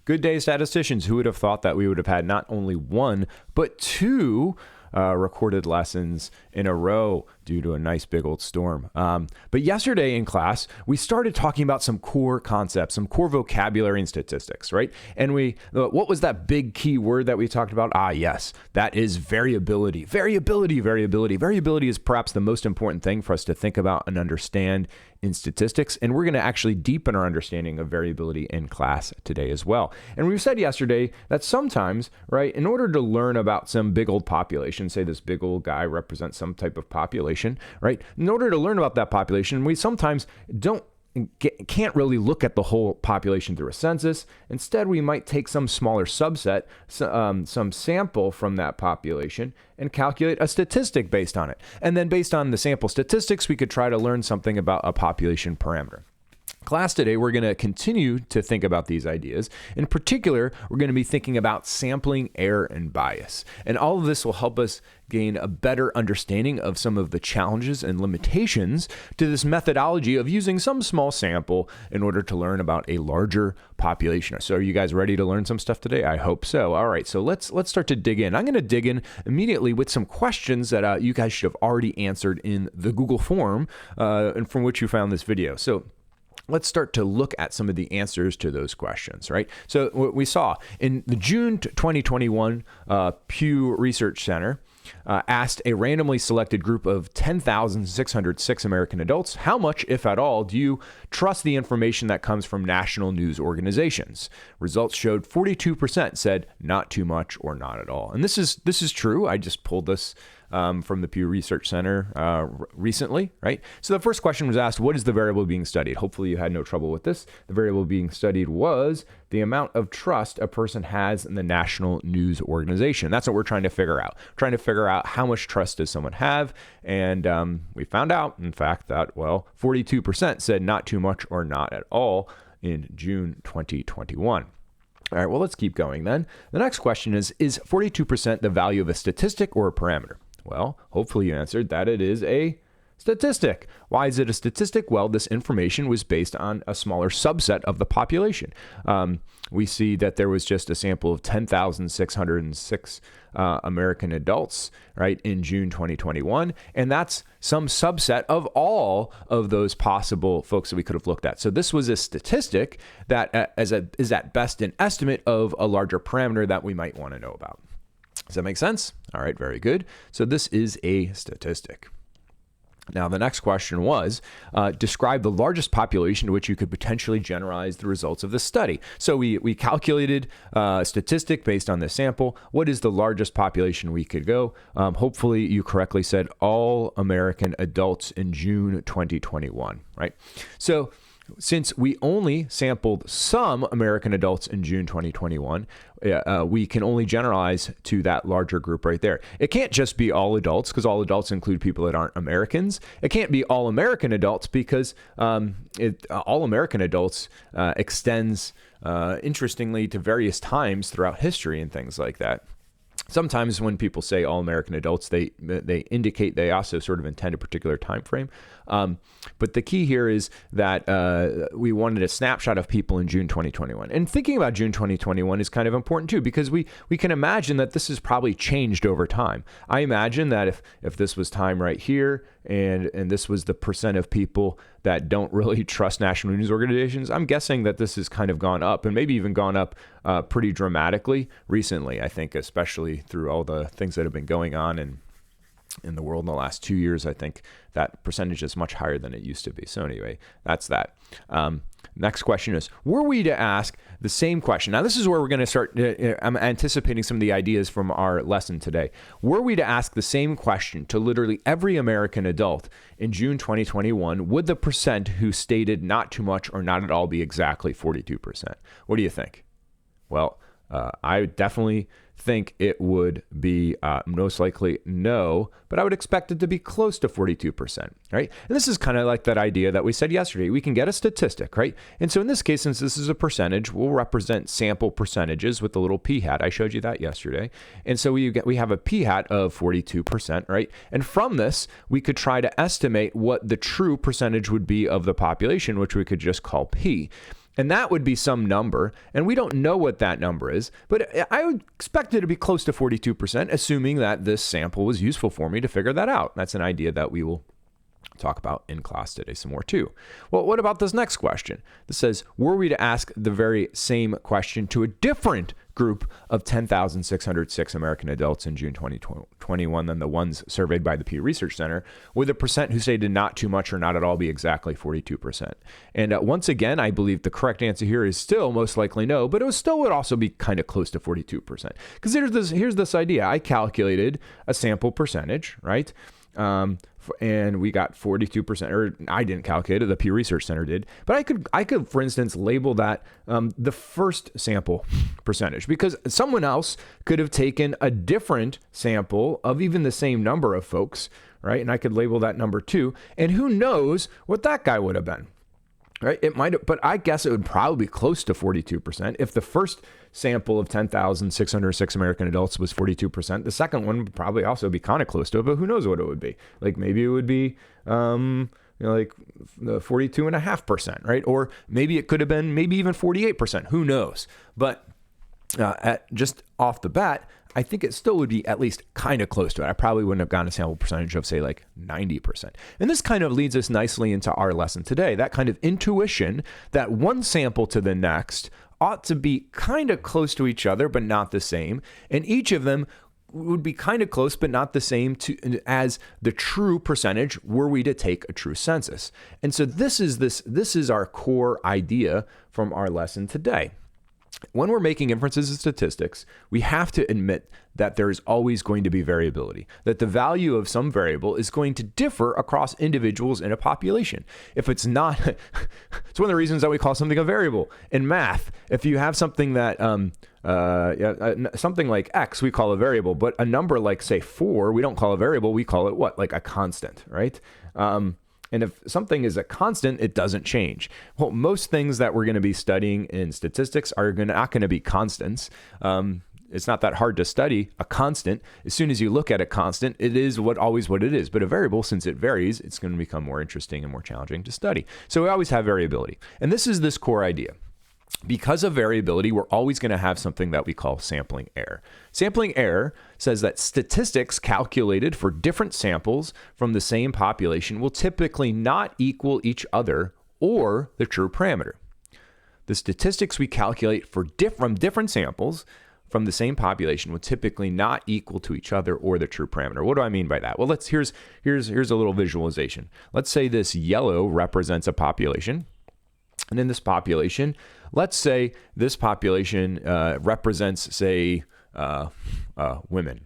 Good day, statisticians. Who would have thought that we would have had not only one, but two recorded lessons in a row due to a nice big old storm. But yesterday in class, we started talking about some core concepts, some core vocabulary and statistics, right? And what was that big key word that we talked about? Yes, that is variability. Variability is perhaps the most important thing for us to think about and understand in statistics. And we're going to actually deepen our understanding of variability in class today as well. And we said yesterday that sometimes, right, in order to learn about some big old population, say this big old guy represents some type of population, right? In order to learn about that population, we sometimes can't really look at the whole population through a census. Instead, we might take some smaller subset, some sample from that population, and calculate a statistic based on it. And then based on the sample statistics, we could try to learn something about a population parameter. Class today, we're going to continue to think about these ideas. In particular, we're going to be thinking about sampling, error, and bias. And all of this will help us gain a better understanding of some of the challenges and limitations to this methodology of using some small sample in order to learn about a larger population. So are you guys ready to learn some stuff today? I hope so. All right, so let's start to dig in. I'm going to dig in immediately with some questions that you guys should have already answered in the Google form and from which you found this video. So let's start to look at some of the answers to those questions, right? So what we saw in the June 2021 Pew Research Center asked a randomly selected group of 10,606 American adults, how much, if at all, do you trust the information that comes from national news organizations? Results showed 42% said not too much or not at all. And this is true. I just pulled this from the Pew Research Center recently, right? So the first question was asked, what is the variable being studied? Hopefully you had no trouble with this. The variable being studied was the amount of trust a person has in the national news organization. That's what we're trying to figure out. We're trying to figure out how much trust does someone have. And we found out, in fact, that, 42% said not too much or not at all in June 2021. All right, well, let's keep going then. The next question is 42% the value of a statistic or a parameter? Well, hopefully you answered that it is a statistic. Why is it a statistic? Well, this information was based on a smaller subset of the population. We see that there was just a sample of 10,606 American adults, right, in June 2021. And that's some subset of all of those possible folks that we could have looked at. So this was a statistic that is at best an estimate of a larger parameter that we might want to know about. Does that make sense? All right, very good. So this is a statistic. Now, the next question was, describe the largest population to which you could potentially generalize the results of the study. So we calculated a statistic based on this sample. What is the largest population we could go? Hopefully, you correctly said all American adults in June 2021, right? So since we only sampled some American adults in June 2021, we can only generalize to that larger group right there. It can't just be all adults, because all adults include people that aren't Americans. It can't be all American adults because all American adults extends, interestingly, to various times throughout history and things like that. Sometimes when people say all American adults, they indicate they also sort of intend a particular time frame. But the key here is that we wanted a snapshot of people in June 2021. And thinking about June 2021 is kind of important too, because we can imagine that this has probably changed over time. I imagine that if this was time right here and this was the percent of people that don't really trust national news organizations, I'm guessing that this has kind of gone up, and maybe even gone up pretty dramatically recently, I think, especially through all the things that have been going on in the world in the last 2 years. I think that percentage is much higher than it used to be. So anyway, that's that. Next question is, were we to ask the same question? Now, this is where we're going to start. I'm anticipating some of the ideas from our lesson today. Were we to ask the same question to literally every American adult in June 2021, would the percent who stated not too much or not at all be exactly 42%? What do you think? Well, I definitely think it would be most likely no, but I would expect it to be close to 42%, right? And this is kind of like that idea that we said yesterday. We can get a statistic, right? And so in this case, since this is a percentage, we'll represent sample percentages with the little p hat. I showed you that yesterday. And so we have a p hat of 42%, right? And from this, we could try to estimate what the true percentage would be of the population, which we could just call p. And that would be some number. And we don't know what that number is, but I would expect it to be close to 42%, assuming that this sample was useful for me to figure that out. That's an idea that we will talk about in class today some more too. Well, what about this next question? This says, were we to ask the very same question to a different group of 10,606 American adults in June 2021 than the ones surveyed by the Pew Research Center, would the percent who say did not too much or not at all be exactly 42%? And once again, I believe the correct answer here is still most likely no, but it would also be kind of close to 42%. Because here's this idea. I calculated a sample percentage, right? And we got 42%, or I didn't calculate it, the Pew Research Center did. But I could, for instance, label that the first sample percentage, because someone else could have taken a different sample of even the same number of folks, right? And I could label that number 2, and who knows what that guy would have been. Right? It might have, but I guess it would probably be close to 42%. If the first sample of 10,606 American adults was 42%, the second one would probably also be kind of close to it, but who knows what it would be. Like maybe it would be, like 42.5%, right? Or maybe it could have been maybe even 48%. Who knows? But just off the bat, I think it still would be at least kind of close to it. I probably wouldn't have gotten a sample percentage of, say, like 90%. And this kind of leads us nicely into our lesson today. That kind of intuition that one sample to the next ought to be kind of close to each other, but not the same. And each of them would be kind of close, but not the same as the true percentage were we to take a true census. And so this is our core idea from our lesson today. When we're making inferences in statistics, we have to admit that there is always going to be variability, that the value of some variable is going to differ across individuals in a population. If it's not, it's one of the reasons that we call something a variable. In math, if you have something that, something like X, we call a variable, but a number like, say, 4, we don't call a variable, we call it what? Like a constant, right? And if something is a constant, it doesn't change. Well, most things that we're going to be studying in statistics are not going to be constants. It's not that hard to study a constant. As soon as you look at a constant, it is always what it is. But a variable, since it varies, it's going to become more interesting and more challenging to study. So we always have variability. And this is this core idea. Because of variability, we're always going to have something that we call sampling error. Sampling error says that statistics calculated for different samples from the same population will typically not equal each other or the true parameter. The statistics we calculate from different samples from the same population will typically not equal to each other or the true parameter. What do I mean by that? Well, here's a little visualization. Let's say this yellow represents a population. And in this population, let's say this population represents, say, women,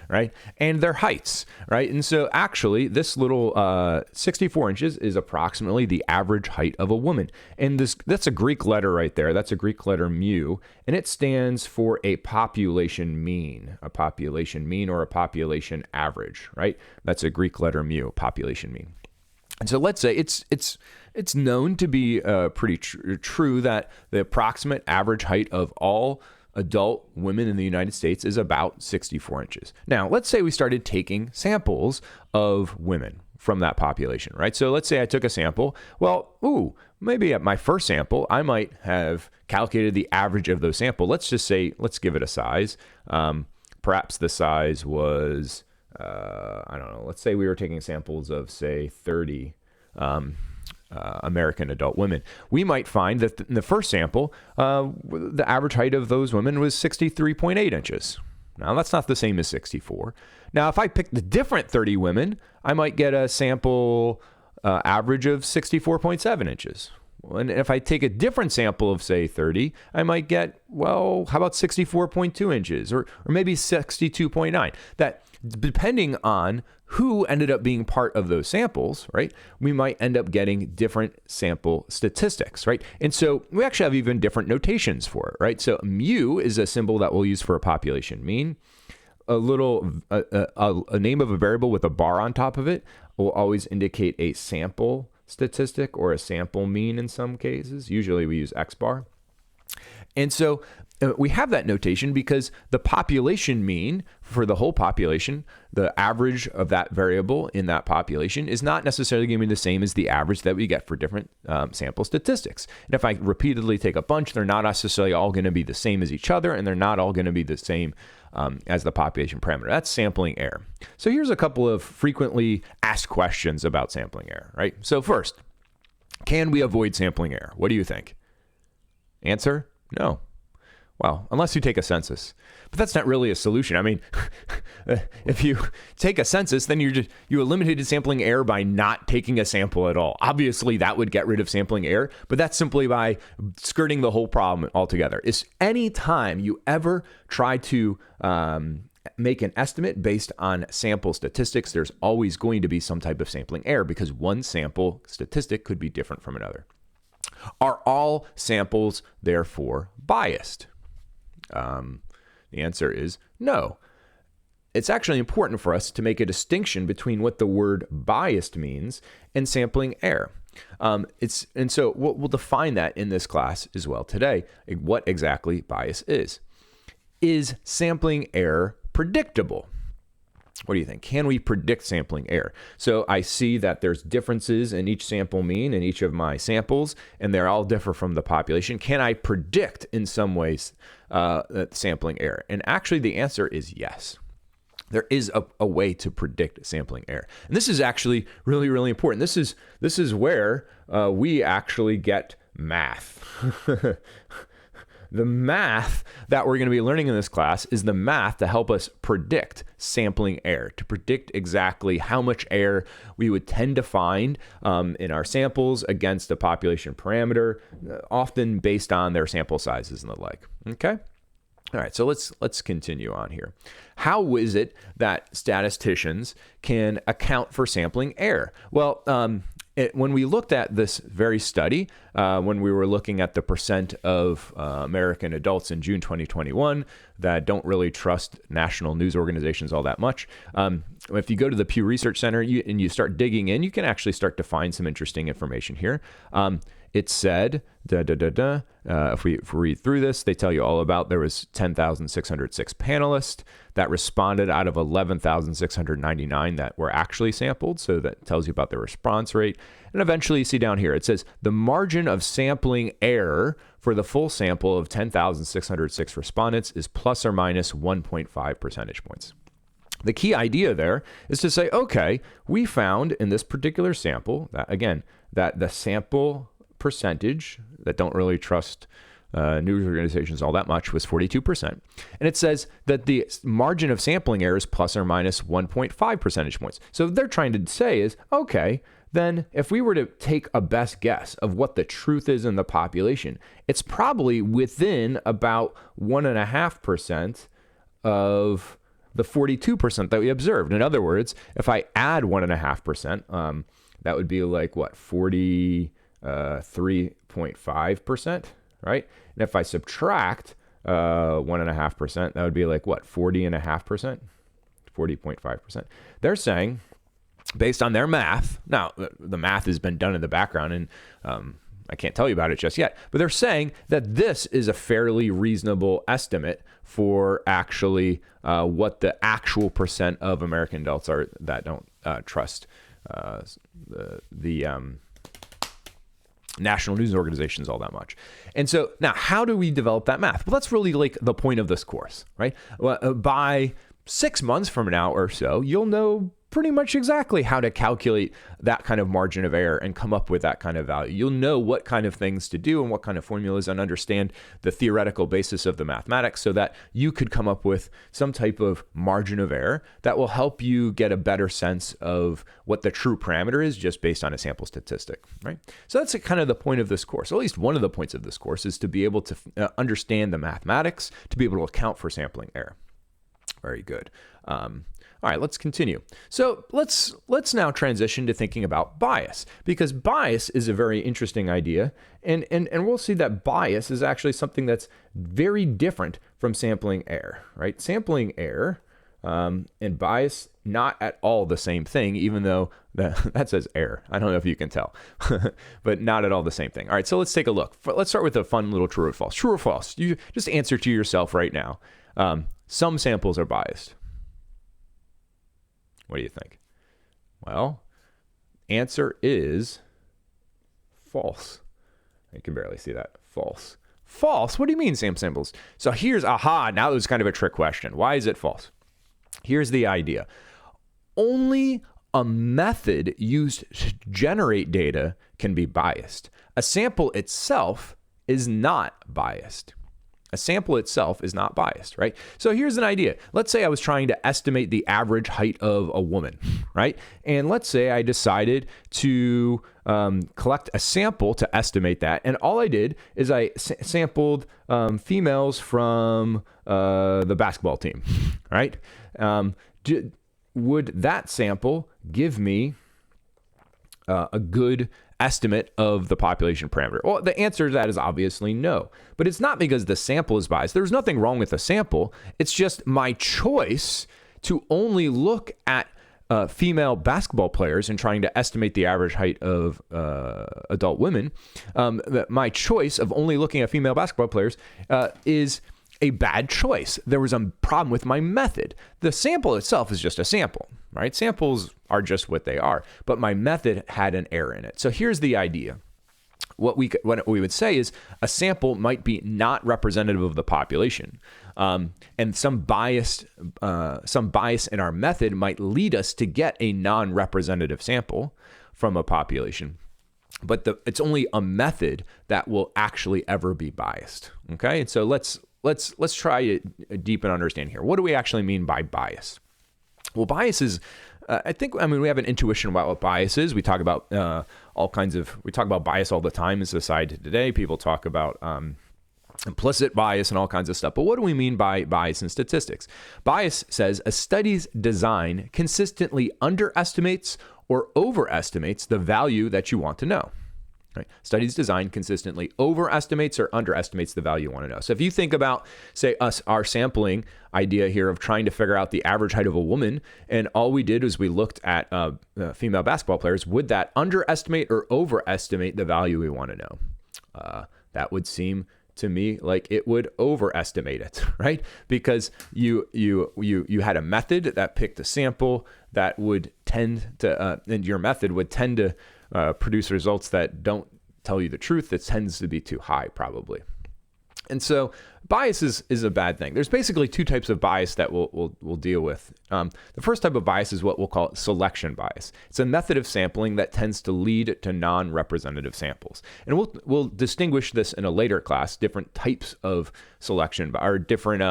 right? And their heights, right? And so actually this little 64 inches is approximately the average height of a woman. And that's a Greek letter right there. That's a Greek letter mu, and it stands for a population mean or a population average, right? That's a Greek letter mu, population mean. And so let's say it's known to be pretty true that the approximate average height of all adult women in the United States is about 64 inches. Now, let's say we started taking samples of women from that population, right? So let's say I took a sample. Well, maybe at my first sample, I might have calculated the average of those samples. Let's just say, let's give it a size. Perhaps the size was, I don't know, let's say we were taking samples of, say, 30 American adult women. We might find that in the first sample, the average height of those women was 63.8 inches. Now, that's not the same as 64. Now, if I picked the different 30 women, I might get a sample average of 64.7 inches. And if I take a different sample of, say, 30, I might get, well, how about 64.2 inches or maybe 62.9? That, depending on who ended up being part of those samples, right, we might end up getting different sample statistics, right? And so we actually have even different notations for it, right? So mu is a symbol that we'll use for a population mean. A name of a variable with a bar on top of it will always indicate a sample statistic or a sample mean in some cases. Usually we use X bar. And so we have that notation because the population mean for the whole population, the average of that variable in that population is not necessarily going to be the same as the average that we get for different sample statistics. And if I repeatedly take a bunch, they're not necessarily all going to be the same as each other, and they're not all going to be the same as the population parameter. That's sampling error. So here's a couple of frequently asked questions about sampling error, right? So first, can we avoid sampling error? What do you think? Answer, no. Well, unless you take a census. But that's not really a solution. I mean, if you take a census, then you eliminated sampling error by not taking a sample at all. Obviously, that would get rid of sampling error, but that's simply by skirting the whole problem altogether. Is any time you ever try to make an estimate based on sample statistics, there's always going to be some type of sampling error because one sample statistic could be different from another. Are all samples therefore biased? The answer is no. It's actually important for us to make a distinction between what the word biased means and sampling error. And so we'll define that in this class as well today, what exactly bias is. Is sampling error predictable? What do you think? Can we predict sampling error? So I see that there's differences in each sample mean in each of my samples, and they're all different from the population. Can I predict in some ways sampling error? And actually the answer is yes. There is a way to predict sampling error. And this is actually really, really important. This is where we actually get math. The math that we're going to be learning in this class is the math to help us predict sampling error, to predict exactly how much error we would tend to find in our samples against a population parameter, often based on their sample sizes and the like. Okay? All right, so let's continue on here. How is it that statisticians can account for sampling error? Well, when we looked at this very study, when we were looking at the percent of American adults in June 2021 that don't really trust national news organizations all that much, if you go to the Pew Research Center and you start digging in, you can actually start to find some interesting information here. It said, if we read through this, they tell you all about there was 10,606 panelists that responded out of 11,699 that were actually sampled. So that tells you about the response rate. And eventually you see down here, it says the margin of sampling error for the full sample of 10,606 respondents is plus or minus 1.5 percentage points. The key idea there is to say, okay, we found in this particular sample that, again, that the sample percentage that don't really trust news organizations all that much was 42%. And it says that the margin of sampling error is plus or minus 1.5 percentage points. So what they're trying to say is, okay, then if we were to take a best guess of what the truth is in the population, it's probably within about 1.5% of the 42% that we observed. In other words, if I add 1.5%, that would be like what, 3.5%, right? And if I subtract 1.5%, that would be like what, 40.5%, 40.5%. They're saying, based on their math, now the math has been done in the background and I can't tell you about it just yet, but they're saying that this is a fairly reasonable estimate for actually what the actual percent of American adults are that don't trust the national news organizations all that much. And so now how do we develop that math? Well, that's really like the point of this course, right? Well, by 6 months from now or so, you'll know pretty much exactly how to calculate that kind of margin of error and come up with that kind of value. You'll know what kind of things to do and what kind of formulas and understand the theoretical basis of the mathematics so that you could come up with some type of margin of error that will help you get a better sense of what the true parameter is just based on a sample statistic, right? So that's kind of the point of this course, or at least one of the points of this course is to be able to understand the mathematics, to be able to account for sampling error. Very good. All right, let's continue. So let's now transition to thinking about bias, because bias is a very interesting idea, and we'll see that bias is actually something that's very different from sampling error, right? Sampling error and bias, not at all the same thing, even though that says error. I don't know if you can tell, but not at all the same thing. All right, so let's take a look. Let's start with a fun little true or false. True or false? You just answer to yourself right now. Some samples are biased. What do you think? Well, answer is false. I can barely see that. False. False? What do you mean some samples? So here's, now there's kind of a trick question. Why is it false? Here's the idea. Only a method used to generate data can be biased. A sample itself is not biased. A sample itself is not biased, right? So here's an idea. Let's say I was trying to estimate the average height of a woman, right? And let's say I decided to collect a sample to estimate that. And all I did is I sampled females from the basketball team, right? Would that sample give me a good estimate of the population parameter? Well, the answer to that is obviously no. But it's not because the sample is biased. There's nothing wrong with the sample. It's just my choice to only look at female basketball players and trying to estimate the average height of adult women. My choice of only looking at female basketball players is a bad choice. There was a problem with my method. The sample itself is just a sample, right? Samples are just what they are, but my method had an error in it. So here's the idea. What we would say is a sample might be not representative of the population, and some bias in our method might lead us to get a non-representative sample from a population. But it's only a method that will actually ever be biased. Okay, and so let's try to deepen understanding here. What do we actually mean by bias? Well, bias is, we have an intuition about what bias is. We talk about we talk about bias all the time in society today. People talk about implicit bias and all kinds of stuff. But what do we mean by bias in statistics? Bias says a study's design consistently underestimates or overestimates the value that you want to know. Right? Studies design consistently overestimates or underestimates the value you want to know. So if you think about, say, our sampling idea here of trying to figure out the average height of a woman, and all we did was we looked at female basketball players, would that underestimate or overestimate the value we want to know? That would seem to me like it would overestimate it, right? Because you had a method that picked a sample that would tend to, and your method would tend to produce results that don't tell you the truth. It tends to be too high, probably. And so bias is a bad thing. There's basically two types of bias that we'll deal with. The first type of bias is what we'll call selection bias. It's a method of sampling that tends to lead to non-representative samples. And we'll distinguish this in a later class, different types of selection, or different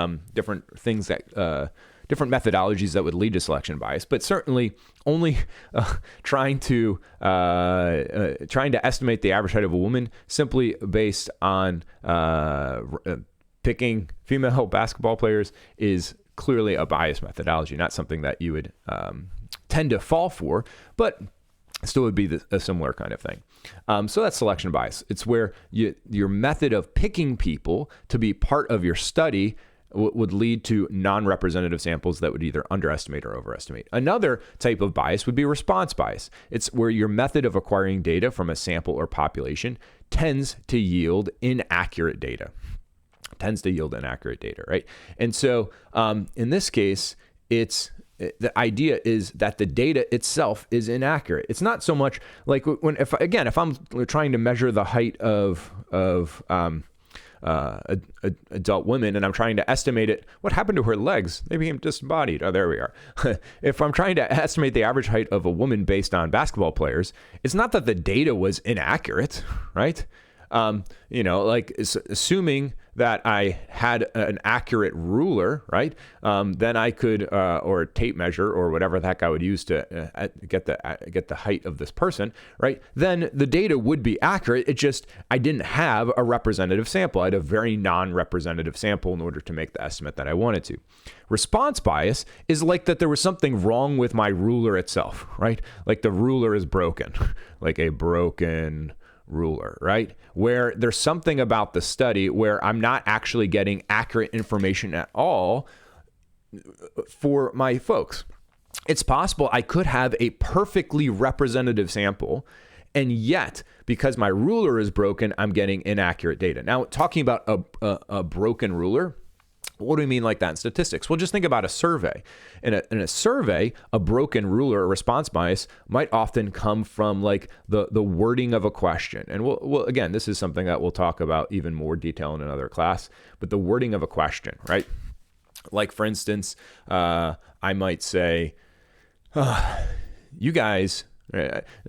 things that different methodologies that would lead to selection bias, but certainly only trying to estimate the average height of a woman simply based on picking female basketball players is clearly a biased methodology, not something that you would tend to fall for, but still would be a similar kind of thing. So that's selection bias. It's where your method of picking people to be part of your study would lead to non-representative samples that would either underestimate or overestimate. Another type of bias would be response bias. It's where your method of acquiring data from a sample or population tends to yield inaccurate data. Right? And so in this case, the idea is that the data itself is inaccurate. It's not so much like if I'm trying to measure the height of adult women, and I'm trying to estimate it. What happened to her legs? They became disembodied. Oh, there we are. If I'm trying to estimate the average height of a woman based on basketball players, it's not that the data was inaccurate, right? Assuming that I had an accurate ruler, right? Then I could, or a tape measure or whatever the heck I would use to get the height of this person, right? Then the data would be accurate. It just, I didn't have a representative sample. I had a very non-representative sample in order to make the estimate that I wanted to. Response bias is like that there was something wrong with my ruler itself, right? Like the ruler is broken, like a broken ruler, right? Where there's something about the study where I'm not actually getting accurate information at all for my folks. It's possible I could have a perfectly representative sample, and yet, because my ruler is broken, I'm getting inaccurate data. Now, talking about a broken ruler, what do we mean like that in statistics? Well, just think about a survey. In a survey, a broken ruler or response bias might often come from like the wording of a question. And we'll again, this is something that we'll talk about even more detail in another class, but the wording of a question, right? Like for instance, I might say, you guys,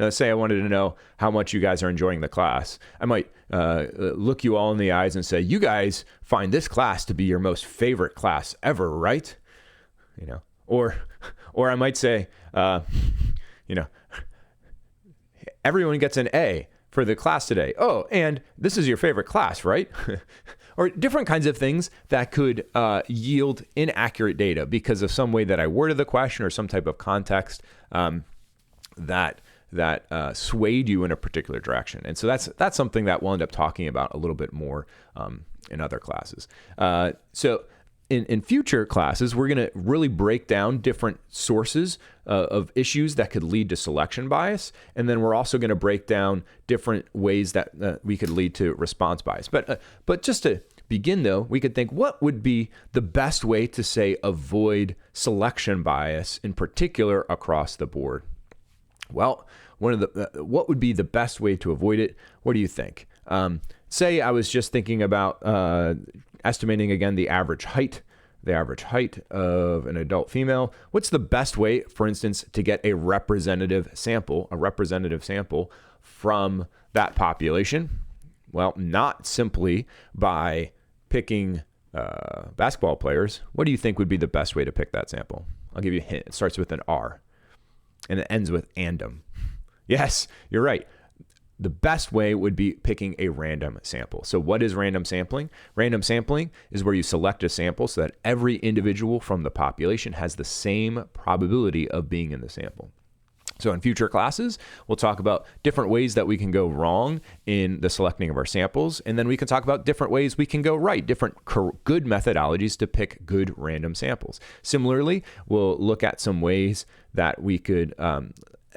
say I wanted to know how much you guys are enjoying the class. I might look you all in the eyes and say, you guys find this class to be your most favorite class ever, right? You know, or I might say, you know, everyone gets an A for the class today. Oh, and this is your favorite class, right? Or different kinds of things that could yield inaccurate data because of some way that I worded the question or some type of context that swayed you in a particular direction. And so that's something that we'll end up talking about a little bit more in other classes. So in future classes, we're going to really break down different sources of issues that could lead to selection bias. And then we're also going to break down different ways that we could lead to response bias. But just to begin, though, we could think, what would be the best way to, say, avoid selection bias, in particular across the board? Well, what would be the best way to avoid it? What do you think? Say I was just thinking about estimating, again, the average height of an adult female. What's the best way, for instance, to get a representative sample from that population? Well, not simply by picking basketball players. What do you think would be the best way to pick that sample? I'll give you a hint. It starts with an R, and it ends with andom. Yes, you're right. The best way would be picking a random sample. So what is random sampling? Random sampling is where you select a sample so that every individual from the population has the same probability of being in the sample. So in future classes, we'll talk about different ways that we can go wrong in the selecting of our samples. And then we can talk about different ways we can go right, different good methodologies to pick good random samples. Similarly, we'll look at some ways that we could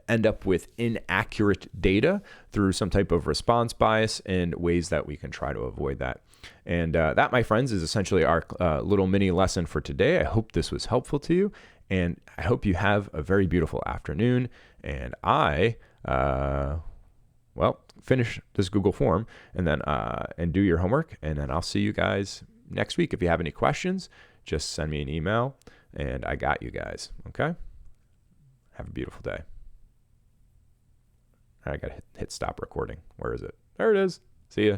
end up with inaccurate data through some type of response bias and ways that we can try to avoid that. And that, my friends, is essentially our little mini lesson for today. I hope this was helpful to you, and I hope you have a very beautiful afternoon. And I, finish this Google form and then and do your homework, and then I'll see you guys next week. If you have any questions, just send me an email, and I got you guys. Okay? Have a beautiful day. I got to hit stop recording. Where is it? There it is. See ya.